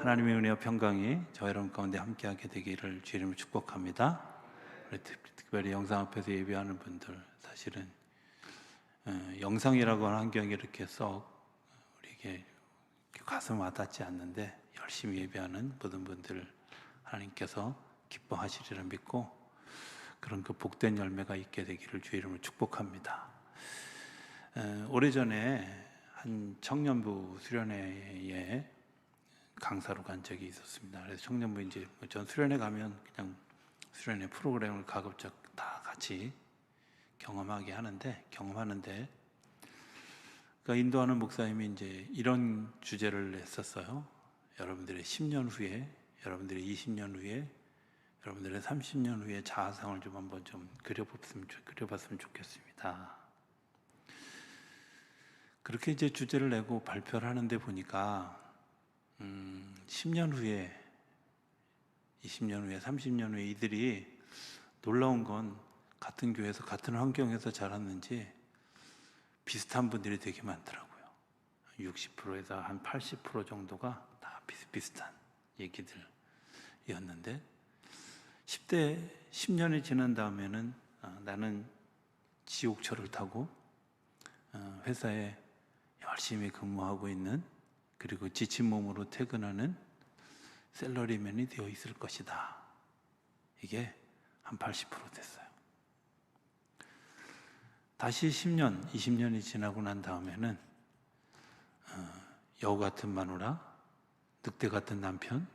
하나님의 은혜와 평강이 저 여러분 가운데 함께하게 되기를 주의 이름으로 축복합니다. 특별히 영상 앞에서 예배하는 분들, 사실은 영상이라고 하는 환경이 이렇게 썩 우리에게 가슴 와닿지 않는데 열심히 예배하는 모든 분들 하나님께서 기뻐하시리라 믿고 그런 그 복된 열매가 있게 되기를 주의 이름으로 축복합니다. 오래전에 한 청년부 수련회에 강사로 간 적이 있었습니다. 그래서 청년부 이제 전 수련회 가면 그냥 수련회 프로그램을 가급적 다 같이 경험하는데 그러니까 인도하는 목사님이 이제 이런 주제를 냈었어요. 여러분들의 10년 후에, 여러분들의 20년 후에, 여러분들의 30년 후에 자아상을 좀 한번 좀 그려봤으면 좋겠습니다. 그렇게 이제 주제를 내고 발표를 하는데 보니까 10년 후에, 20년 후에, 30년 후에 이들이 놀라운 건 같은 교회에서 같은 환경에서 자랐는지 비슷한 분들이 되게 많더라고요. 60%에서 한 80% 정도가 다 비슷비슷한 얘기들이었는데 10년이 지난 다음에는 나는 지옥철을 타고 회사에 열심히 근무하고 있는, 그리고 지친 몸으로 퇴근하는 샐러리맨이 되어 있을 것이다. 이게 한 80% 됐어요. 다시 10년, 20년이 지나고 난 다음에는 여우 같은 마누라, 늑대 같은 남편,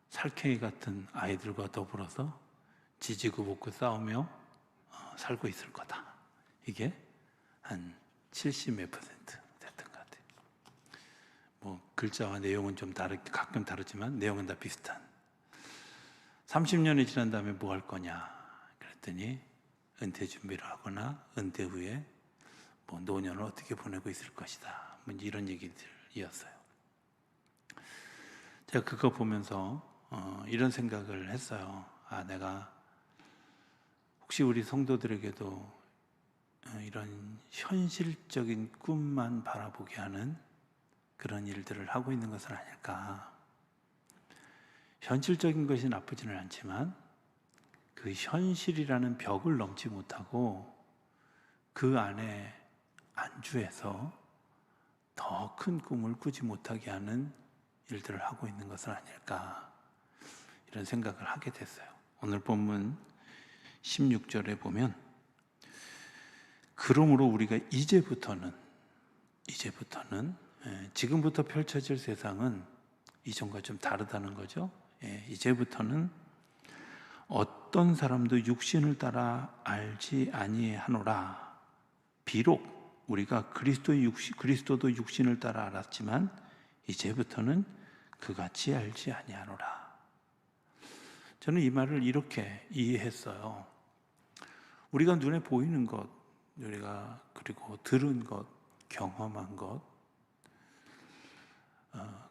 살쾡이 같은 아이들과 더불어서 지지고 볶고 싸우며 살고 있을 거다. 이게 한 70몇 % 됐던 것 같아요. 뭐 글자와 내용은 좀 가끔 다르지만 내용은 다 비슷한. 30년이 지난 다음에 뭐 할 거냐 그랬더니 은퇴 준비를 하거나 은퇴 후에 뭐 노년을 어떻게 보내고 있을 것이다, 뭐 이런 얘기들이었어요. 제가 그거 보면서 이런 생각을 했어요. 내가 혹시 우리 성도들에게도 이런 현실적인 꿈만 바라보게 하는 그런 일들을 하고 있는 것은 아닐까. 현실적인 것이 나쁘지는 않지만 그 현실이라는 벽을 넘지 못하고 그 안에 안주해서 더 큰 꿈을 꾸지 못하게 하는 일들을 하고 있는 것은 아닐까, 이런 생각을 하게 됐어요. 오늘 본문 16절에 보면 그러므로 우리가 이제부터는 지금부터 펼쳐질 세상은 이전과 좀 다르다는 거죠. 이제부터는 어떤 사람도 육신을 따라 알지 아니하노라. 비록 우리가 그리스도도 육신을 따라 알았지만 이제부터는 그같이 알지 아니하노라. 저는 이 말을 이렇게 이해했어요. 우리가 눈에 보이는 것, 우리가 그리고 들은 것, 경험한 것,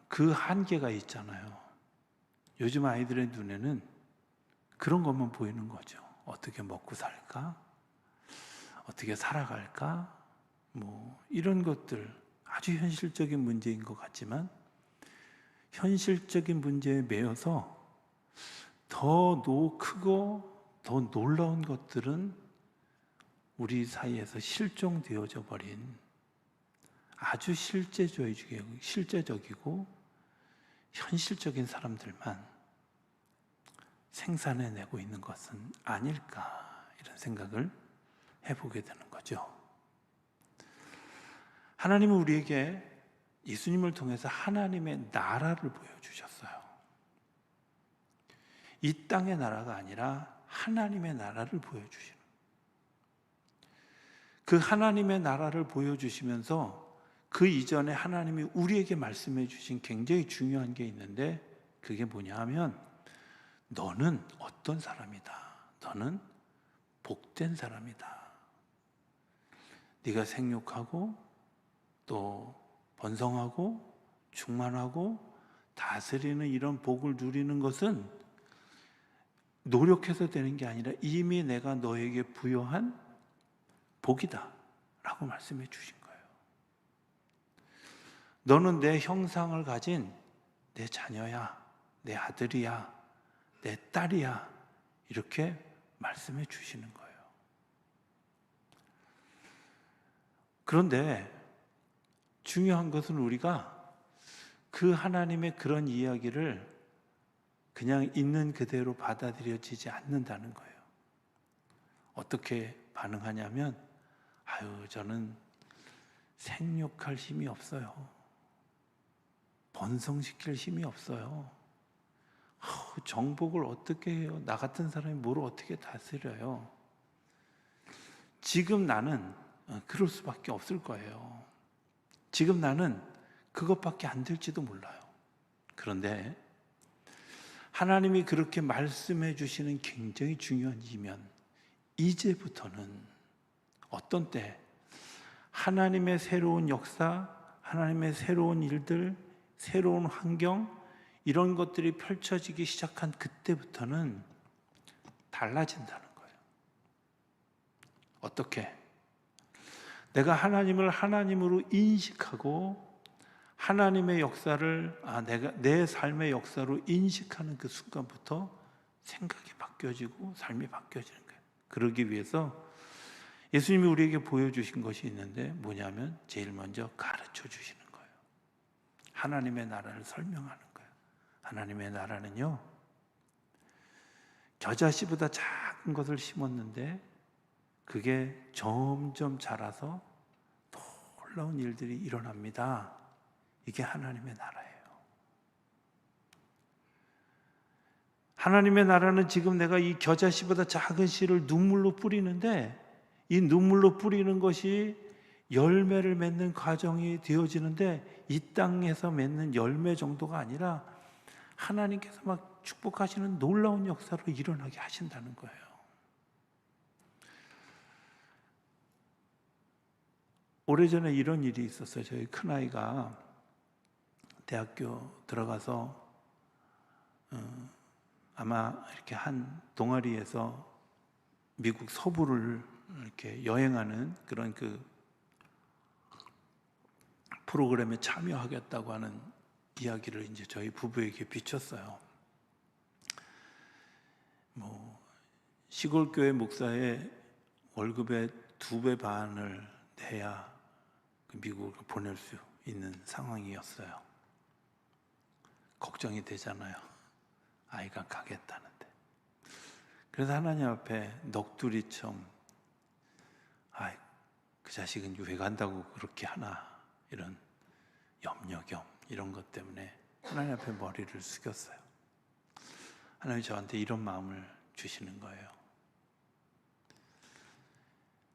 그 한계가 있잖아요. 요즘 아이들의 눈에는 그런 것만 보이는 거죠. 어떻게 먹고 살까? 어떻게 살아갈까? 뭐 이런 것들, 아주 현실적인 문제인 것 같지만 현실적인 문제에 매여서 더 크고 더 놀라운 것들은 우리 사이에서 실종되어져 버린 아주 실제적이고 현실적인 사람들만 생산해내고 있는 것은 아닐까, 이런 생각을 해보게 되는 거죠. 하나님은 우리에게 예수님을 통해서 하나님의 나라를 보여주셨어요. 이 땅의 나라가 아니라 하나님의 나라를 보여주시는, 그 하나님의 나라를 보여주시면서 그 이전에 하나님이 우리에게 말씀해 주신 굉장히 중요한 게 있는데, 그게 뭐냐 하면 너는 어떤 사람이다. 너는 복된 사람이다. 네가 생육하고 또 번성하고 충만하고 다스리는 이런 복을 누리는 것은 노력해서 되는 게 아니라 이미 내가 너에게 부여한 복이다 라고 말씀해 주신 거예요. 너는 내 형상을 가진 내 자녀야, 내 아들이야, 내 딸이야, 이렇게 말씀해 주시는 거예요. 그런데 중요한 것은 우리가 그 하나님의 그런 이야기를 그냥 있는 그대로 받아들여지지 않는다는 거예요. 어떻게 반응하냐면, 아유, 저는 생육할 힘이 없어요. 번성시킬 힘이 없어요. 정복을 어떻게 해요? 나 같은 사람이 뭘 어떻게 다스려요? 지금 나는 그럴 수밖에 없을 거예요. 지금 나는 그것밖에 안 될지도 몰라요. 그런데 하나님이 그렇게 말씀해 주시는 굉장히 중요한 이면, 이제부터는 어떤 때 하나님의 새로운 역사, 하나님의 새로운 일들, 새로운 환경, 이런 것들이 펼쳐지기 시작한 그때부터는 달라진다는 거예요. 어떻게? 내가 하나님을 하나님으로 인식하고 하나님의 역사를 내가 내 삶의 역사로 인식하는 그 순간부터 생각이 바뀌어지고 삶이 바뀌어지는 거예요. 그러기 위해서 예수님이 우리에게 보여주신 것이 있는데 뭐냐면 제일 먼저 가르쳐 주시는 거예요. 하나님의 나라를 설명하는 거예요. 하나님의 나라는요, 겨자씨보다 작은 것을 심었는데 그게 점점 자라서 놀라운 일들이 일어납니다. 이게 하나님의 나라예요. 하나님의 나라는 지금 내가 이 겨자씨보다 작은 씨를 눈물로 뿌리는데, 이 눈물로 뿌리는 것이 열매를 맺는 과정이 되어지는데, 이 땅에서 맺는 열매 정도가 아니라 하나님께서 막 축복하시는 놀라운 역사로 일어나게 하신다는 거예요. 오래전에 이런 일이 있었어요. 저희 큰아이가 대학교 들어가서 아마 이렇게 한 동아리에서 미국 서부를 이렇게 여행하는 그런 그 프로그램에 참여하겠다고 하는 이야기를 이제 저희 부부에게 비쳤어요. 시골 교회 목사의 월급의 2배 반을 내야 미국을 보낼 수 있는 상황이었어요. 걱정이 되잖아요. 아이가 가겠다는데. 그래서 하나님 앞에 넋두리처럼 그 자식은 왜 간다고 그렇게 하나, 이런 염려 겸 이런 것 때문에 하나님 앞에 머리를 숙였어요. 하나님이 저한테 이런 마음을 주시는 거예요.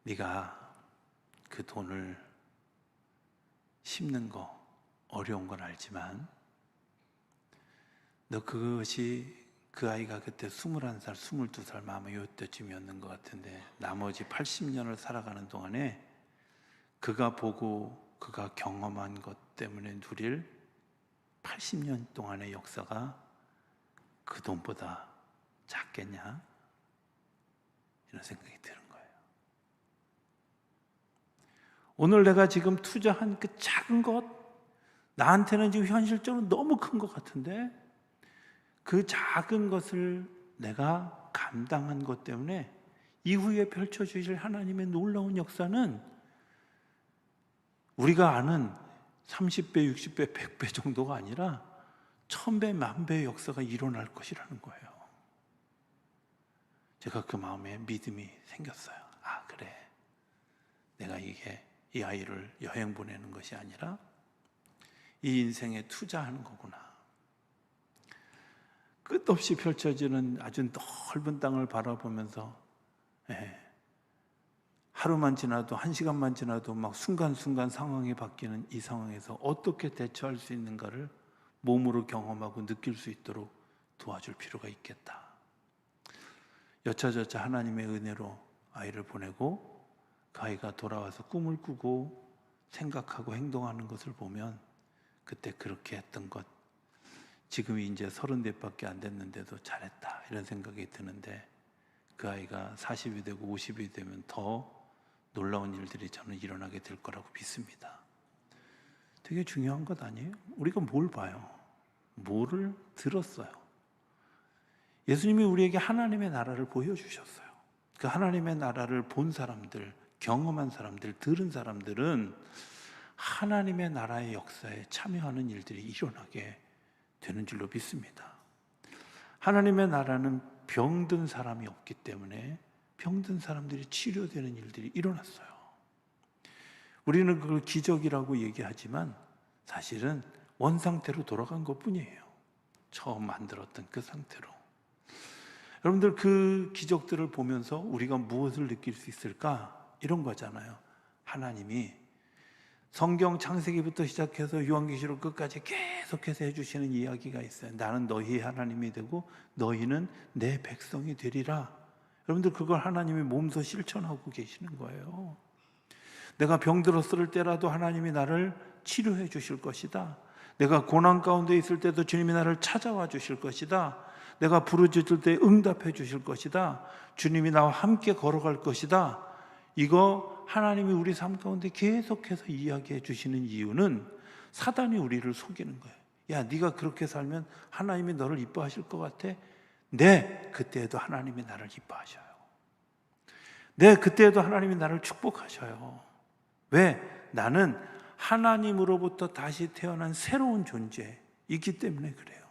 네가 그 돈을 심는 거 어려운 건 알지만 너 그것이, 그 아이가 그때 21살, 22살 마음에 요때쯤이었는 것 같은데 나머지 80년을 살아가는 동안에 그가 보고 그가 경험한 것 때문에 누릴 80년 동안의 역사가 그 돈보다 작겠냐? 이런 생각이 드는 거예요. 오늘 내가 지금 투자한 그 작은 것, 나한테는 지금 현실적으로 너무 큰 것 같은데 그 작은 것을 내가 감당한 것 때문에 이후에 펼쳐주실 하나님의 놀라운 역사는 우리가 아는 30배, 60배, 100배 정도가 아니라 1000배, 10,000배의 역사가 일어날 것이라는 거예요. 제가 그 마음에 믿음이 생겼어요. 그래. 내가 이 아이를 여행 보내는 것이 아니라 이 인생에 투자하는 거구나. 끝없이 펼쳐지는 아주 넓은 땅을 바라보면서 하루만 지나도, 1시간만 지나도 막 순간순간 상황이 바뀌는 이 상황에서 어떻게 대처할 수 있는가를 몸으로 경험하고 느낄 수 있도록 도와줄 필요가 있겠다. 여차저차 하나님의 은혜로 아이를 보내고 그 아이가 돌아와서 꿈을 꾸고 생각하고 행동하는 것을 보면 그때 그렇게 했던 것, 지금이 이제 34밖에 안 됐는데도 잘했다, 이런 생각이 드는데 그 아이가 40이 되고 50이 되면 더 놀라운 일들이 저는 일어나게 될 거라고 믿습니다. 되게 중요한 것 아니에요? 우리가 뭘 봐요? 뭐를 들었어요? 예수님이 우리에게 하나님의 나라를 보여주셨어요. 그 하나님의 나라를 본 사람들, 경험한 사람들, 들은 사람들은 하나님의 나라의 역사에 참여하는 일들이 일어나게 되는 줄로 믿습니다. 하나님의 나라는 병든 사람이 없기 때문에 병든 사람들이 치료되는 일들이 일어났어요. 우리는 그걸 기적이라고 얘기하지만 사실은 원상태로 돌아간 것뿐이에요. 처음 만들었던 그 상태로. 여러분들, 그 기적들을 보면서 우리가 무엇을 느낄 수 있을까? 이런 거잖아요. 하나님이 성경 창세기부터 시작해서 요한계시록 끝까지 계속해서 해주시는 이야기가 있어요. 나는 너희의 하나님이 되고 너희는 내 백성이 되리라. 여러분들, 그걸 하나님이 몸소 실천하고 계시는 거예요. 내가 병들었을 때라도 하나님이 나를 치료해 주실 것이다. 내가 고난 가운데 있을 때도 주님이 나를 찾아와 주실 것이다. 내가 부르짖을 때 응답해 주실 것이다. 주님이 나와 함께 걸어갈 것이다. 이거 하나님이 우리 삶 가운데 계속해서 이야기해 주시는 이유는 사단이 우리를 속이는 거예요. 야, 네가 그렇게 살면 하나님이 너를 이뻐하실 것 같아? 네, 그때에도 하나님이 나를 이뻐하셔요. 네, 그때에도 하나님이 나를 축복하셔요. 왜? 나는 하나님으로부터 다시 태어난 새로운 존재이기 때문에 그래요.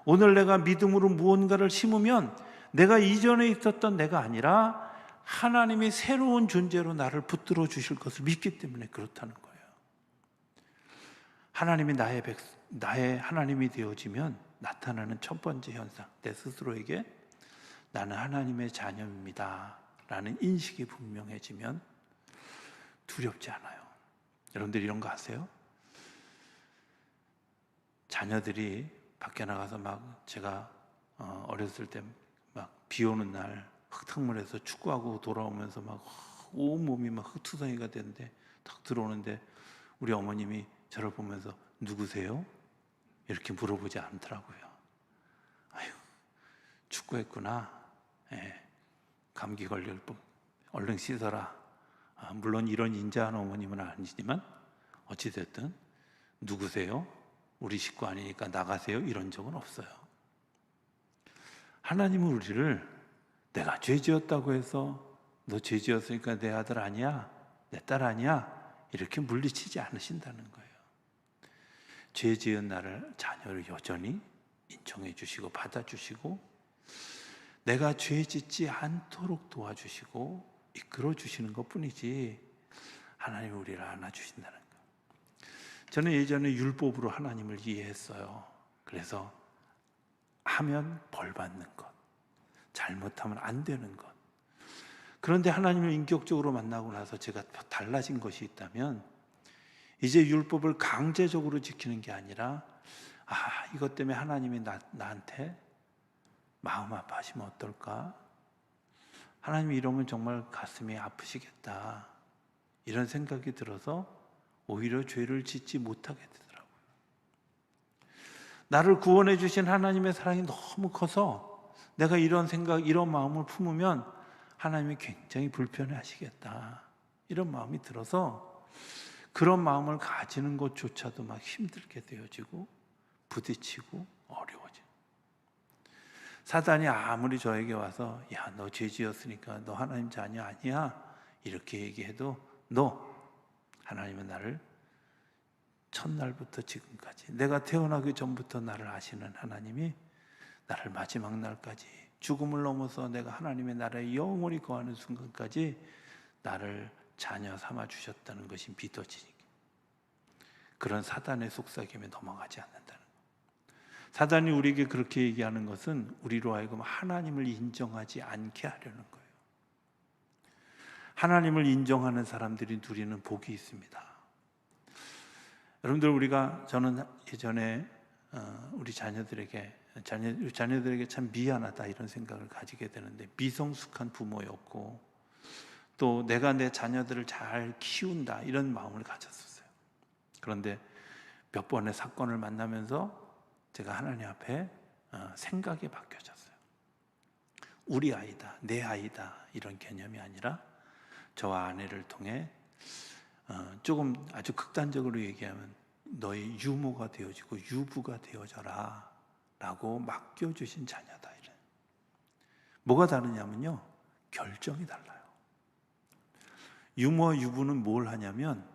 오늘 내가 믿음으로 무언가를 심으면 내가 이전에 있었던 내가 아니라 하나님이 새로운 존재로 나를 붙들어 주실 것을 믿기 때문에 그렇다는 거예요. 하나님이 나의 하나님이 되어지면 나타나는 첫 번째 현상, 내 스스로에게 나는 하나님의 자녀입니다 라는 인식이 분명해지면 두렵지 않아요. 여러분들 이런 거 아세요? 자녀들이 밖에 나가서 막, 제가 어렸을 때 막 비 오는 날 흙탕물에서 축구하고 돌아오면서 막 온몸이 막 흙투성이가 되는데 딱 들어오는데 우리 어머님이 저를 보면서 누구세요? 이렇게 물어보지 않더라고요. 아유, 축구했구나. 예, 감기 걸릴 뻔. 얼른 씻어라. 물론 이런 인자한 어머님은 아니지만 어찌됐든 누구세요? 우리 식구 아니니까 나가세요? 이런 적은 없어요. 하나님은 우리를 내가 죄 지었다고 해서 너 죄 지었으니까 내 아들 아니야? 내 딸 아니야? 이렇게 물리치지 않으신다는 거예요. 죄 지은 나를 자녀를 여전히 인정해 주시고 받아주시고 내가 죄 짓지 않도록 도와주시고 이끌어 주시는 것뿐이지 하나님이 우리를 안아주신다는 거예요. 저는 예전에 율법으로 하나님을 이해했어요. 그래서 하면 벌 받는 것, 잘못하면 안 되는 것. 그런데 하나님을 인격적으로 만나고 나서 제가 달라진 것이 있다면 이제 율법을 강제적으로 지키는 게 아니라 이것 때문에 하나님이 나한테 마음 아파하시면 어떨까? 하나님이 이러면 정말 가슴이 아프시겠다. 이런 생각이 들어서 오히려 죄를 짓지 못하게 되더라고요. 나를 구원해 주신 하나님의 사랑이 너무 커서 내가 이런 생각, 이런 마음을 품으면 하나님이 굉장히 불편해 하시겠다. 이런 마음이 들어서 그런 마음을 가지는 것조차도 막 힘들게 되어지고 부딪히고 어려워져. 사단이 아무리 저에게 와서 야, 너 죄 지었으니까 너 하나님 자녀 아니야 이렇게 얘기해도 너 하나님은 나를 첫날부터 지금까지 내가 태어나기 전부터 나를 아시는 하나님이 나를 마지막 날까지 죽음을 넘어서 내가 하나님의 나라에 영원히 거하는 순간까지 나를 자녀 삼아 주셨다는 것이 믿어지니까 그런 사단의 속삭임에 넘어가지 않는다는 거예요. 사단이 우리에게 그렇게 얘기하는 것은 우리로 하여금 하나님을 인정하지 않게 하려는 거예요. 하나님을 인정하는 사람들이 누리는 복이 있습니다. 여러분들, 저는 예전에 우리 자녀들에게 참 미안하다 이런 생각을 가지게 되는데 미성숙한 부모였고 또 내가 내 자녀들을 잘 키운다 이런 마음을 가졌었어요. 그런데 몇 번의 사건을 만나면서 제가 하나님 앞에 생각이 바뀌어졌어요. 우리 아이다, 내 아이다 이런 개념이 아니라 저와 아내를 통해 조금 아주 극단적으로 얘기하면 너의 유모가 되어지고 유부가 되어져라 라고 맡겨주신 자녀다. 이런. 뭐가 다르냐면요, 결정이 달라요. 유모와 유부는 뭘 하냐면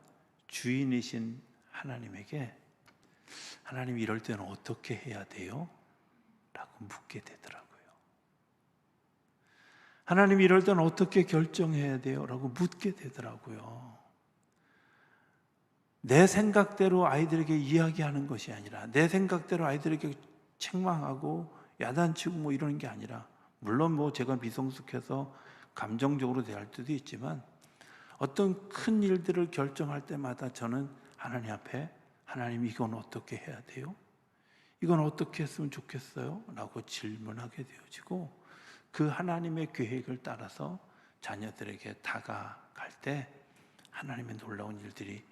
주인이신 하나님에게 하나님 이럴 때는 어떻게 해야 돼요? 라고 묻게 되더라고요. 하나님 이럴 때는 어떻게 결정해야 돼요? 라고 묻게 되더라고요. 내 생각대로 아이들에게 이야기하는 것이 아니라, 내 생각대로 아이들에게 책망하고 야단치고 뭐 이러는 게 아니라, 물론 뭐 제가 미성숙해서 감정적으로 대할 때도 있지만 어떤 큰 일들을 결정할 때마다 저는 하나님 앞에 하나님 이건 어떻게 해야 돼요? 이건 어떻게 했으면 좋겠어요? 라고 질문하게 되어지고 그 하나님의 계획을 따라서 자녀들에게 다가갈 때 하나님의 놀라운 일들이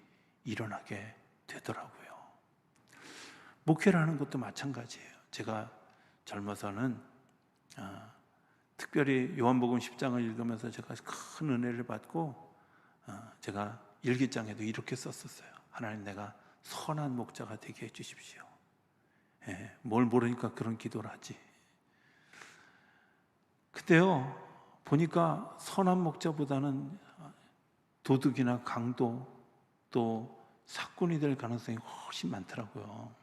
일어나게 되더라고요. 목회를 하는 것도 마찬가지예요. 제가 젊어서는 특별히 요한복음 10장을 읽으면서 제가 큰 은혜를 받고 제가 일기장에도 이렇게 썼었어요. 하나님 내가 선한 목자가 되게 해주십시오. 뭘 모르니까 그런 기도를 하지. 그때요 보니까 선한 목자보다는 도둑이나 강도 또 사꾼이 될 가능성이 훨씬 많더라고요.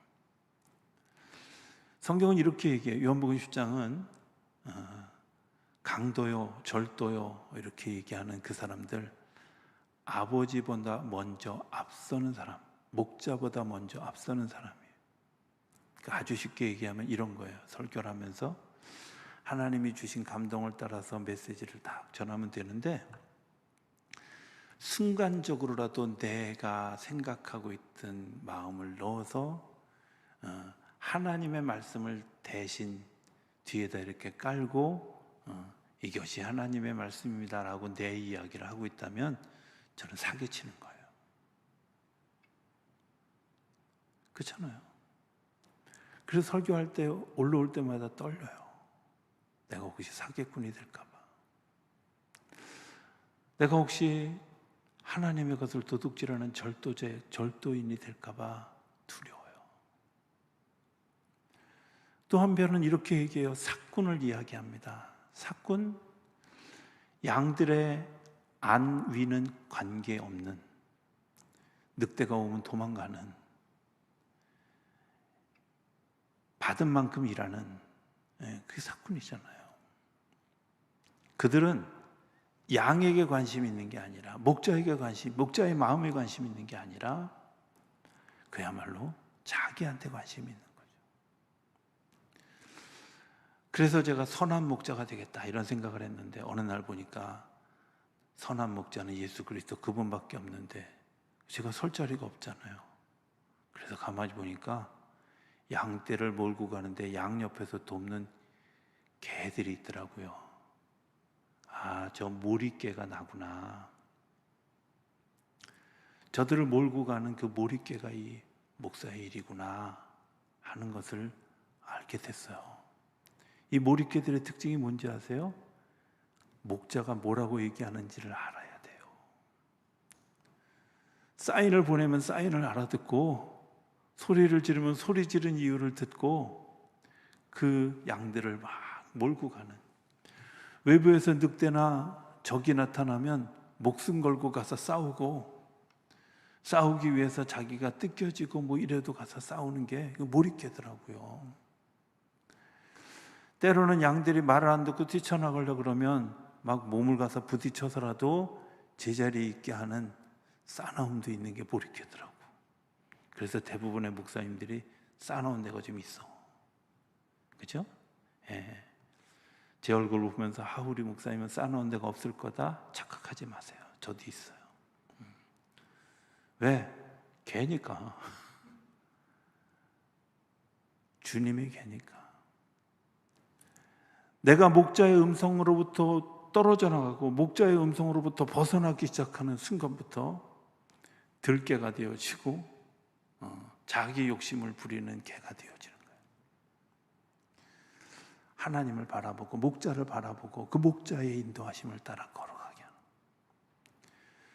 성경은 이렇게 얘기해요. 요한복음 10장은 강도요 절도요 이렇게 얘기하는 그 사람들, 아버지보다 먼저 앞서는 사람, 목자보다 먼저 앞서는 사람이에요. 그러니까 아주 쉽게 얘기하면 이런 거예요. 설교를 하면서 하나님이 주신 감동을 따라서 메시지를 딱 전하면 되는데 순간적으로라도 내가 생각하고 있던 마음을 넣어서 하나님의 말씀을 대신 뒤에다 이렇게 깔고 이것이 하나님의 말씀입니다라고 내 이야기를 하고 있다면 저는 사기치는 거예요. 그렇잖아요. 그래서 설교할 때 올라올 때마다 떨려요. 내가 혹시 사기꾼이 될까 봐. 내가 혹시 하나님의 것을 도둑질하는 절도인이 될까 봐 두려워요. 또 한편은 이렇게 얘기해요. 사꾼을 이야기합니다. 사꾼, 양들의 안 위는 관계없는, 늑대가 오면 도망가는, 받은 만큼 일하는, 그게 사꾼이잖아요. 그들은 양에게 관심이 있는 게 아니라 목자의 마음에 관심이 있는 게 아니라 그야말로 자기한테 관심이 있는 거죠. 그래서 제가 선한 목자가 되겠다 이런 생각을 했는데 어느 날 보니까 선한 목자는 예수 그리스도 그분밖에 없는데 제가 설 자리가 없잖아요. 그래서 가만히 보니까 양떼를 몰고 가는데 양 옆에서 돕는 개들이 있더라고요. 아, 저 몰입개가 나구나. 저들을 몰고 가는 그 몰입개가 이 목사의 일이구나 하는 것을 알게 됐어요. 이 몰입개들의 특징이 뭔지 아세요? 목자가 뭐라고 얘기하는지를 알아야 돼요. 사인을 보내면 사인을 알아듣고 소리를 지르면 소리 지른 이유를 듣고 그 양들을 막 몰고 가는, 외부에서 늑대나 적이 나타나면 목숨 걸고 가서 싸우기 위해서 자기가 뜯겨지고 뭐 이래도 가서 싸우는 게 몰입개더라고요. 때로는 양들이 말을 안 듣고 뛰쳐나가려고 그러면 막 몸을 가서 부딪혀서라도 제자리에 있게 하는 싸나움도 있는 게 몰입개더라고. 그래서 대부분의 목사님들이 싸나운 데가 좀 있어. 그죠? 예. 제 얼굴을 보면서 우리 목사님은 싸나운 데가 없을 거다 착각하지 마세요. 저도 있어요. 왜? 개니까. 주님의 개니까. 내가 목자의 음성으로부터 떨어져 나가고 목자의 음성으로부터 벗어나기 시작하는 순간부터 들개가 되어지고 자기 욕심을 부리는 개가 되어지는 거예요. 하나님을 바라보고 목자를 바라보고 그 목자의 인도하심을 따라 걸어가게 하는,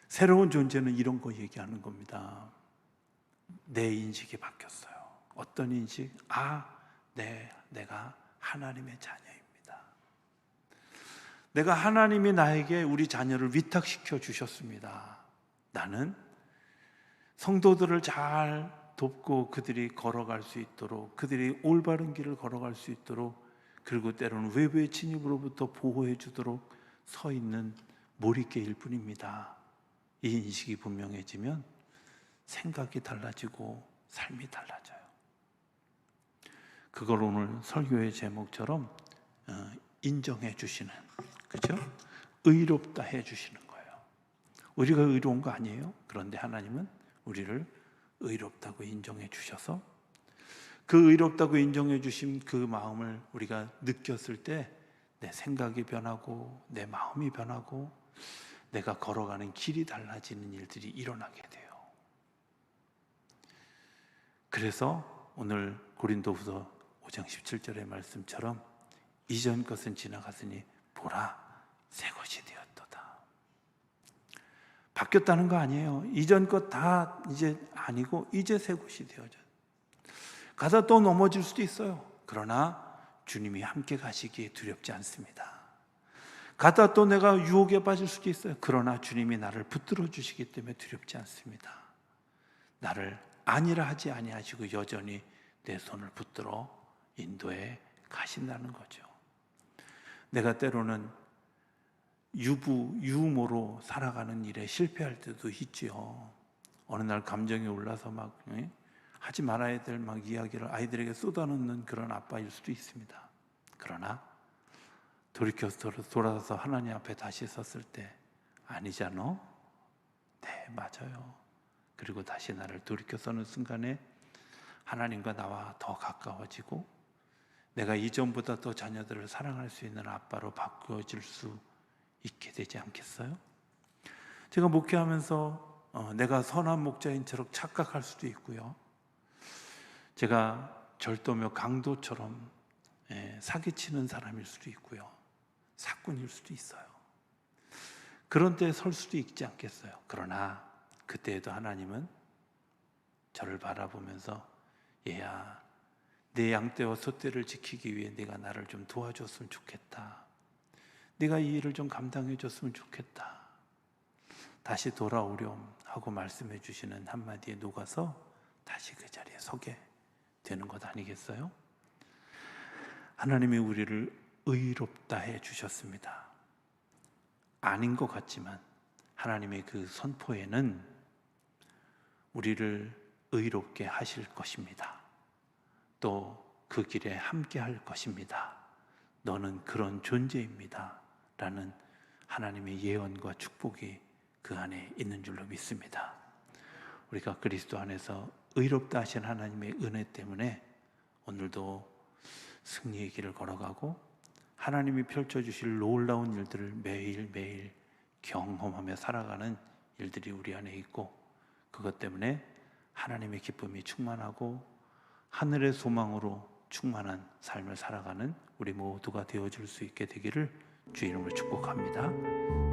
새로운 존재는 이런 거 얘기하는 겁니다. 내 인식이 바뀌었어요. 어떤 인식? 내가 하나님의 자녀입니다. 내가 하나님이 나에게 우리 자녀를 위탁시켜 주셨습니다. 나는 성도들을 잘 돕고 그들이 걸어갈 수 있도록, 그들이 올바른 길을 걸어갈 수 있도록, 그리고 때로는 외부의 침입으로부터 보호해 주도록 서 있는 몰입개일 뿐입니다. 이 인식이 분명해지면 생각이 달라지고 삶이 달라져요. 그걸 오늘 설교의 제목처럼 인정해 주시는, 그죠? 의롭다 해 주시는 거예요. 우리가 의로운 거 아니에요? 그런데 하나님은 우리를 의롭다고 인정해 주셔서 그 의롭다고 인정해 주신 그 마음을 우리가 느꼈을 때 내 생각이 변하고 내 마음이 변하고 내가 걸어가는 길이 달라지는 일들이 일어나게 돼요. 그래서 오늘 고린도후서 5장 17절의 말씀처럼 이전 것은 지나갔으니 보라 새 것이 되었도다. 바뀌었다는 거 아니에요. 이전 것 다 이제 아니고 이제 새 것이 되어져요. 가다 또 넘어질 수도 있어요. 그러나 주님이 함께 가시기에 두렵지 않습니다. 가다 또 내가 유혹에 빠질 수도 있어요. 그러나 주님이 나를 붙들어 주시기 때문에 두렵지 않습니다. 나를 아니라 하지 아니하시고 여전히 내 손을 붙들어 인도에 가신다는 거죠. 내가 때로는 유모로 살아가는 일에 실패할 때도 있지요. 어느 날 감정이 올라서 막 하지 말아야 될 막 이야기를 아이들에게 쏟아놓는 그런 아빠일 수도 있습니다. 그러나 돌이켜서 돌아서 하나님 앞에 다시 섰을 때 아니잖아? 네, 맞아요. 그리고 다시 나를 돌이켜 서는 순간에 하나님과 나와 더 가까워지고 내가 이전보다 더 자녀들을 사랑할 수 있는 아빠로 바꾸어질 수 있게 되지 않겠어요? 제가 목회하면서 내가 선한 목자인 척 착각할 수도 있고요. 제가 절도며 강도처럼 사기치는 사람일 수도 있고요. 사꾼일 수도 있어요. 그런 때에 설 수도 있지 않겠어요. 그러나 그때에도 하나님은 저를 바라보면서 얘야, 내 양떼와 소떼를 지키기 위해 네가 나를 좀 도와줬으면 좋겠다. 네가 이 일을 좀 감당해 줬으면 좋겠다. 다시 돌아오렴 하고 말씀해 주시는 한마디에 녹아서 다시 그 자리에 서게 되는 것 아니겠어요? 하나님이 우리를 의롭다 해 주셨습니다. 아닌 것 같지만 하나님의 그 선포에는 우리를 의롭게 하실 것입니다. 또 그 길에 함께 할 것입니다. 너는 그런 존재입니다. 라는 하나님의 예언과 축복이 그 안에 있는 줄로 믿습니다. 우리가 그리스도 안에서 의롭다 하신 하나님의 은혜 때문에 오늘도 승리의 길을 걸어가고 하나님이 펼쳐주실 놀라운 일들을 매일매일 경험하며 살아가는 일들이 우리 안에 있고 그것 때문에 하나님의 기쁨이 충만하고 하늘의 소망으로 충만한 삶을 살아가는 우리 모두가 되어줄 수 있게 되기를 주 이름으로 축복합니다.